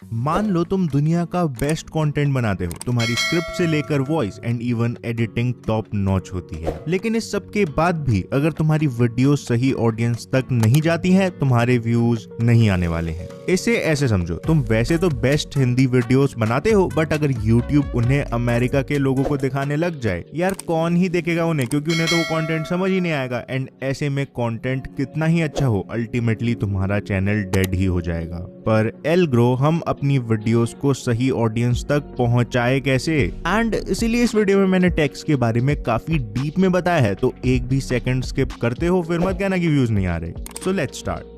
मान लो तुम दुनिया का बेस्ट कंटेंट बनाते हो, तुम्हारी स्क्रिप्ट से लेकर voice and even editing top notch होती है, लेकिन इस सब के बाद भी अगर तुम्हारी वीडियो सही ऑडियंस तक नहीं जाती हैं, तुम्हारे व्यूज नहीं आने वाले हैं। इसे ऐसे समझो, तुम वैसे तो बेस्ट हिंदी वीडियोस बनाते हो, बट अगर YouTube उन्हें अमेरिका के लोगों को दिखाने लग जाए, यार कौन ही देखेगा उन्हें, क्योंकि उन्हें तो वो कंटेंट समझ ही नहीं आएगा। एंड ऐसे में कंटेंट कितना ही अच्छा हो, अल्टीमेटली तुम्हारा चैनल डेड ही हो जाएगा। पर एलग्रो हम अपनी वीडियोस को सही ऑडियंस तक पहुंचाए कैसे, एंड इसीलिए इस वीडियो में मैंने टेक्स्ट के बारे में काफी डीप में बताया है, तो एक भी सेकंड स्किप करते हो फिर मत कहना कि व्यूज नहीं आ रहे। So let's start.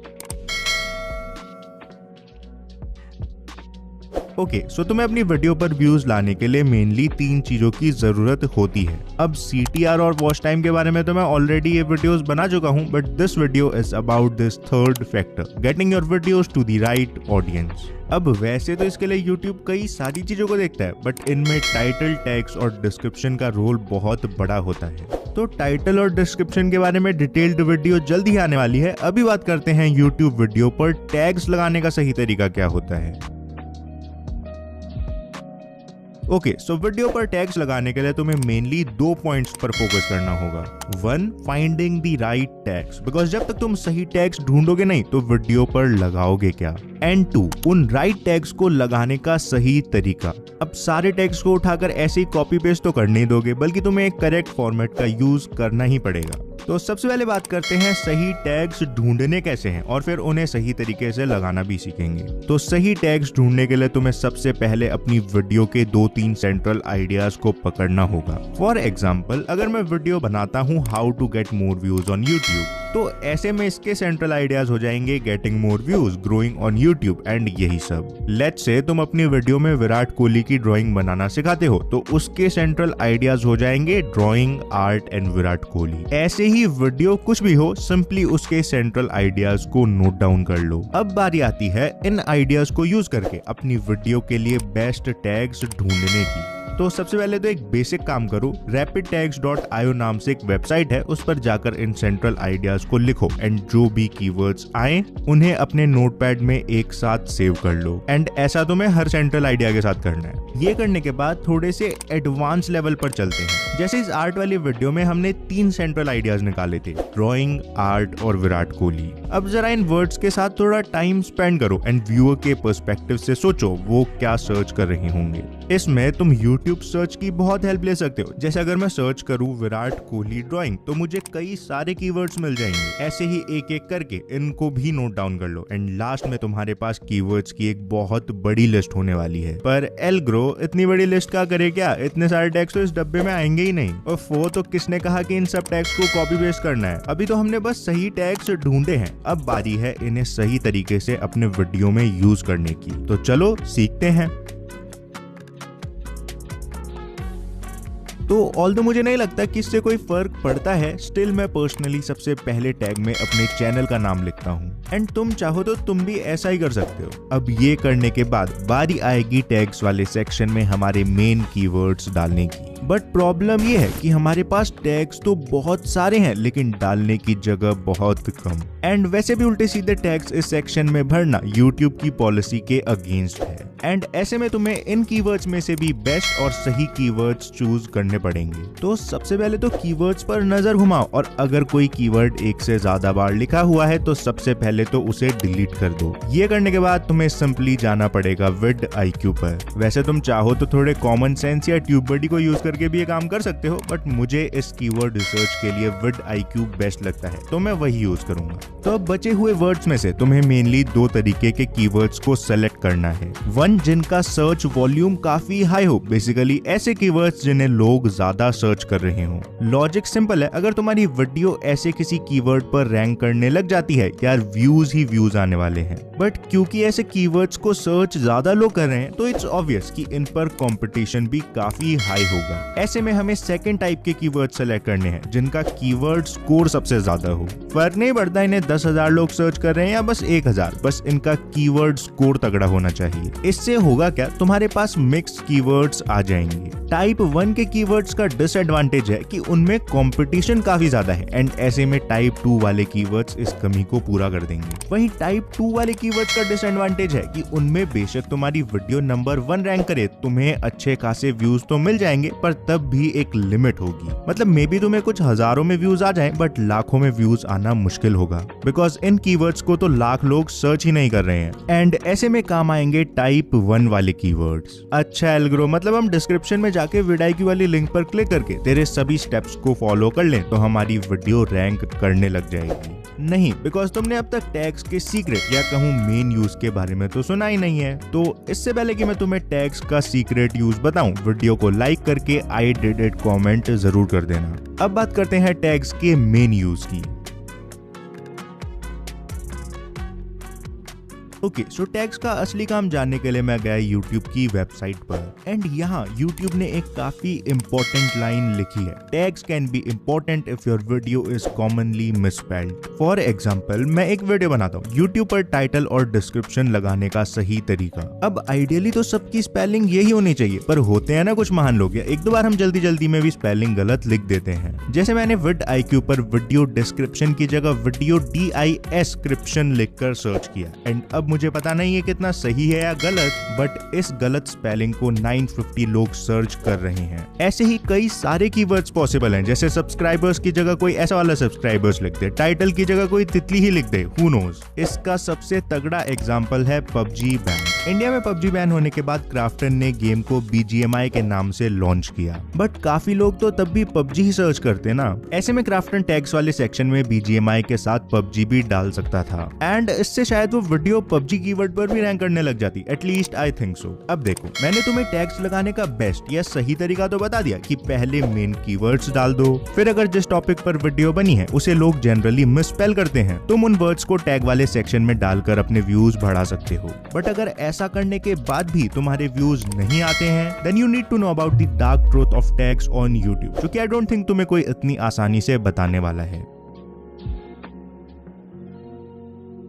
ओके, सो तुम्हें अपनी वीडियो पर व्यूज लाने के लिए मेनली 3 चीजों की जरूरत होती है। अब CTR और वॉच टाइम के बारे में तो मैं ऑलरेडी ये वीडियोस बना चुका हूं, but this video is about this third factor, getting your videos to the right audience. अब वैसे तो इसके लिए YouTube कई सारी चीजों को देखता है, बट इनमें टाइटल, टैग्स और डिस्क्रिप्शन का रोल बहुत बड़ा होता है। तो टाइटल और डिस्क्रिप्शन के बारे में डिटेल्ड वीडियो जल्द ही आने वाली है। अभी बात करते हैं YouTube वीडियो पर टैग्स लगाने का सही तरीका क्या होता है। ओके, सो वीडियो पर टैग्स लगाने के लिए तुम्हें मेनली 2 पॉइंट्स पर फोकस करना होगा। 1, finding the right tags, because जब तक तुम सही टैग्स ढूंढोगे नहीं तो वीडियो पर लगाओगे क्या। एंड 2, उन राइट टैग्स को लगाने का सही तरीका। अब सारे टैग्स को उठाकर ऐसे ही कॉपी पेस्ट तो कर नहीं दोगे, बल्कि तुम्हें एक करेक्ट फॉर्मेट का यूज करना ही पड़ेगा। तो सबसे पहले बात करते हैं सही टैग्स ढूंढने कैसे हैं, और फिर उन्हें सही तरीके से लगाना भी सीखेंगे। तो सही टैग्स ढूंढने के लिए तुम्हें सबसे पहले अपनी वीडियो के 2-3 सेंट्रल आइडियाज को पकड़ना होगा। फॉर एग्जाम्पल, अगर मैं वीडियो बनाता हूँ how to get more views on YouTube, तो ऐसे में इसके सेंट्रल आइडियाज हो जाएंगे getting more views, growing on YouTube and यही सब। लेट्स से तुम अपनी वीडियो में विराट कोहली की ड्राइंग बनाना सिखाते हो, तो उसके सेंट्रल आइडियाज हो जाएंगे drawing, art and Virat Kohli. ऐसे ही वीडियो कुछ भी हो, सिंपली उसके सेंट्रल आइडियाज को नोट डाउन कर लो। अब बारी आती है इन आइडियाज को यूज करके अपनी वीडियो के लिए बेस्ट टैग्स ढूंढने की। तो सबसे पहले तो एक बेसिक काम करो, rapidtags.io नाम से एक वेबसाइट है, उस पर जाकर इन सेंट्रल आइडियाज को लिखो एंड जो भी कीवर्ड्स आए उन्हें अपने नोटपैड में एक साथ सेव कर लो। एंड ऐसा तुम्हें हर सेंट्रल आइडिया के साथ करना है। ये करने के बाद थोड़े से एडवांस लेवल पर चलते हैं। जैसे इस आर्ट वाली वीडियो में हमने 3 सेंट्रल आइडियाज निकाले थे, ड्राइंग, आर्ट और विराट कोहली। अब जरा इन वर्ड्स के साथ थोड़ा टाइम स्पेंड करो एंड व्यूअर के पर्सपेक्टिव से सोचो वो क्या सर्च कर रहे होंगे। इसमें तुम YouTube सर्च की बहुत हेल्प ले सकते हो। जैसे अगर मैं सर्च करूं विराट कोहली ड्राइंग, तो मुझे कई सारे कीवर्ड्स मिल जाएंगे। ऐसे ही एक एक करके इनको भी नोट डाउन कर लो एंड लास्ट में तुम्हारे पास कीवर्ड्स की एक बहुत बड़ी लिस्ट होने वाली है। पर एलग्रो इतनी बड़ी लिस्ट का करे क्या, इतने सारे टैग्स तो इस डब्बे में आएंगे ही नहीं। और वो तो किसने कहा कि इन सब टैग्स को कॉपी पेस्ट करना है। अभी तो हमने बस सही टैग्स ढूंढे हैं, अब बारी है इन्हें सही तरीके से अपने वीडियो में यूज करने की। तो चलो सीखते हैं। तो ऑल्दो मुझे नहीं लगता कि इससे कोई फर्क पड़ता है, स्टिल मैं पर्सनली सबसे पहले टैग में अपने चैनल का नाम लिखता हूँ। एंड तुम चाहो तो तुम भी ऐसा ही कर सकते हो। अब ये करने के बाद बारी आएगी टैग्स वाले सेक्शन में हमारे मेन कीवर्ड्स डालने की। बट प्रॉब्लम ये है कि हमारे पास टैग्स तो बहुत सारे हैं, लेकिन डालने की जगह बहुत कम। एंड वैसे भी उल्टे सीधे टैग्स इस सेक्शन में भरना YouTube की पॉलिसी के अगेंस्ट है। एंड ऐसे में तुम्हें इन कीवर्ड्स में से भी बेस्ट और सही कीवर्ड्स चूज करने पड़ेंगे। तो सबसे पहले तो कीवर्ड्स पर नजर घुमाओ, और अगर कोई कीवर्ड एक से ज्यादा बार लिखा हुआ है तो सबसे पहले तो उसे डिलीट कर दो। ये करने के बाद तुम्हें सिंपली जाना पड़ेगा vidIQ पर। वैसे तुम चाहो तो थोड़े कॉमन सेंस या ट्यूबबडी को यूज करके भी ये काम कर सकते हो, बट मुझे इस कीवर्ड रिसर्च के लिए vidIQ बेस्ट लगता है, तो मैं वही यूज करूंगा। तो अब बचे हुए वर्ड्स में से तुम्हें मेनली 2 तरीके के कीवर्ड्स को सेलेक्ट करना है। 1, जिनका सर्च वॉल्यूम काफी हाई हो, बेसिकली ऐसे कीवर्ड्स जिन्हें लोग ज्यादा सर्च कर रहे हो। लॉजिक सिंपल है, अगर तुम्हारी वीडियो ऐसे किसी कीवर्ड पर रैंक करने लग जाती है, यार व्यूज ही व्यूज आने वाले हैं। बट क्योंकि ऐसे कीवर्ड्स को सर्च ज्यादा लोग कर रहे हैं, तो इट्स ऑब्वियस कि इन पर कंपटीशन भी काफी हाई होगा। ऐसे में हमें सेकंड टाइप के कीवर्ड सेलेक्ट करने हैं, जिनका कीवर्ड स्कोर सबसे ज्यादा हो। फर्क नहीं पड़ता इन्हें 10,000 लोग सर्च कर रहे हैं या बस 1,000, बस इनका कीवर्ड स्कोर तगड़ा होना चाहिए। इस इससे होगा क्या, तुम्हारे पास मिक्स कीवर्ड्स आ जाएंगे। टाइप 1 के कीवर्ड्स का डिसएडवांटेज है कि उनमें कंपटीशन काफी ज्यादा है एंड ऐसे में टाइप 2 वाले कीवर्ड्स इस कमी को पूरा कर देंगे। वहीं टाइप 2 वाले कीवर्ड्स का डिसएडवांटेज है कि उनमें बेशक तुम्हारी वीडियो नंबर 1 रैंक करे, तुम्हें अच्छे खासे व्यूज तो मिल जाएंगे पर तब भी एक लिमिट होगी। मतलब मे बी तुम्हें कुछ हजारों में व्यूज आ जाएं बट लाखों में व्यूज आना मुश्किल होगा, बिकॉज इन कीवर्ड्स को तो लाख लोग सर्च ही नहीं कर रहे हैं। एंड ऐसे में काम आएंगे टाइप 1 वाले कीवर्ड्स। अच्छा एल्ग्रो, मतलब हम डिस्क्रिप्शन में जाके विडाइक्यू वाली लिंक पर क्लिक करके तेरे सभी स्टेप्स को फॉलो कर लें तो हमारी वीडियो रैंक करने लग जाएगी? नहीं, बिकॉज तुमने अब तक टैग्स के सीक्रेट या कहूँ मेन यूज के बारे में तो सुना ही नहीं है। तो इससे पहले कि मैं तुम्हें टैग्स का सीक्रेट यूज बताऊं, वीडियो को लाइक करके आई डिड इट कमेंट जरूर कर देना। अब बात करते हैं टैग्स के मेन यूज की। ओके, सो टैग्स का असली काम जानने के लिए मैं गया YouTube की वेबसाइट पर एंड यहाँ YouTube ने एक काफी इंपॉर्टेंट लाइन लिखी है, tags can be important if your video is commonly misspelled. For example, मैं एक वीडियो बनाता हूँ, YouTube पर टाइटल और डिस्क्रिप्शन लगाने का सही तरीका। अब आइडियली तो सबकी स्पेलिंग यही होनी चाहिए, पर होते हैं ना कुछ महान लोग, या एक दो बार हम जल्दी जल्दी में भी स्पेलिंग गलत लिख देते हैं। जैसे मैंने vidIQ पर वीडियो डिस्क्रिप्शन की जगह वीडियो DIScription लिखकर सर्च किया एंड अब मुझे पता नहीं है कितना सही है या गलत, बट इस गलत स्पेलिंग को 950 लोग सर्च कर रहे हैं। ऐसे ही कई सारे कीवर्ड्स पॉसिबल हैं, जैसे सब्सक्राइबर्स की जगह कोई ऐसा वाला सब्सक्राइबर्स लिख दे, टाइटल की जगह कोई तितली ही लिख दे, हु नोज। इसका सबसे तगड़ा एग्जांपल है PUBG बैन। इंडिया में PUBG बैन होने के बाद क्राफ्टन ने गेम को BGMI के नाम से लॉन्च किया, बट काफी लोग तो तब भी PUBG ही सर्च करते ना। ऐसे में क्राफ्टन टैग्स वाले सेक्शन में BGMI के साथ PUBG भी डाल सकता था एंड इससे शायद वो वीडियो PUBG कीवर्ड पर भी रैंक करने लग जाती, एटलीस्ट आई थिंक सो। अब देखो, मैंने तुम्हें टैग्स लगाने का बेस्ट या सही तरीका तो बता दिया कि पहले मेन कीवर्ड्स डाल दो, फिर अगर जिस टॉपिक पर वीडियो बनी है उसे लोग जनरली मिसस्पेल करते हैं, तुम उन वर्ड्स को टैग वाले सेक्शन में डालकर अपने व्यूज बढ़ा सकते हो। बट अगर ऐसा करने के बाद भी तुम्हारे व्यूज नहीं आते हैं, then you need to know about the dark truth of tags on YouTube, जो कि आई डोंट थिंक तुम्हें कोई इतनी आसानी से बताने वाला है।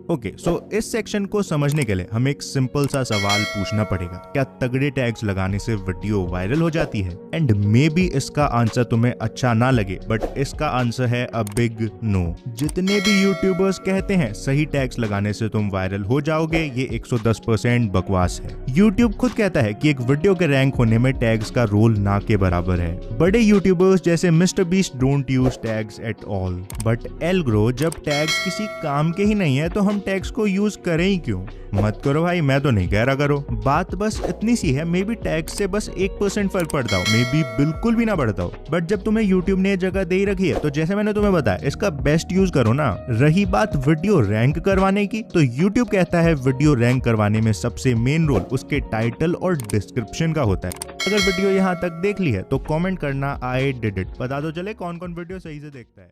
ओके, सो इस सेक्शन को समझने के लिए हमें एक सिंपल सा सवाल पूछना पड़ेगा, क्या तगड़े टैग्स लगाने से वीडियो वायरल हो जाती है? एंड मे बी इसका आंसर तुम्हें अच्छा ना लगे, बट इसका आंसर है अ बिग नो। जितने भी यूट्यूबर्स कहते हैं सही टैग्स लगाने से तुम वायरल हो जाओगे, ये 110% बकवास है। यूट्यूब खुद कहता है कि एक वीडियो के रैंक होने में टैग्स का रोल ना के बराबर है। बड़े यूट्यूबर्स जैसे Mister Beast don't use tags at all, but algo, जब टैग्स किसी काम के ही नहीं है तो हम टैग्स को यूज करें ही क्यों? मत करो भाई, मैं तो नहीं कह रहा करो। बात बस इतनी सी है, मे बी टैग्स से बस 1% फर्क पड़ता हो, मे बी बिल्कुल भी ना पड़ता हो, बट जब तुम्हें यूट्यूब ने जगह दे ही रखी है तो जैसे मैंने तुम्हें बताया, इसका बेस्ट यूज करो ना। रही बात वीडियो रैंक करवाने की, तो यूट्यूब कहता है वीडियो रैंक करवाने में सबसे मेन रोल उसके टाइटल और डिस्क्रिप्शन का होता है। अगर वीडियो यहाँ तक देख ली है तो कमेंट करना आई डिड इट, बता दो चले कौन कौन वीडियो सही से देखता है।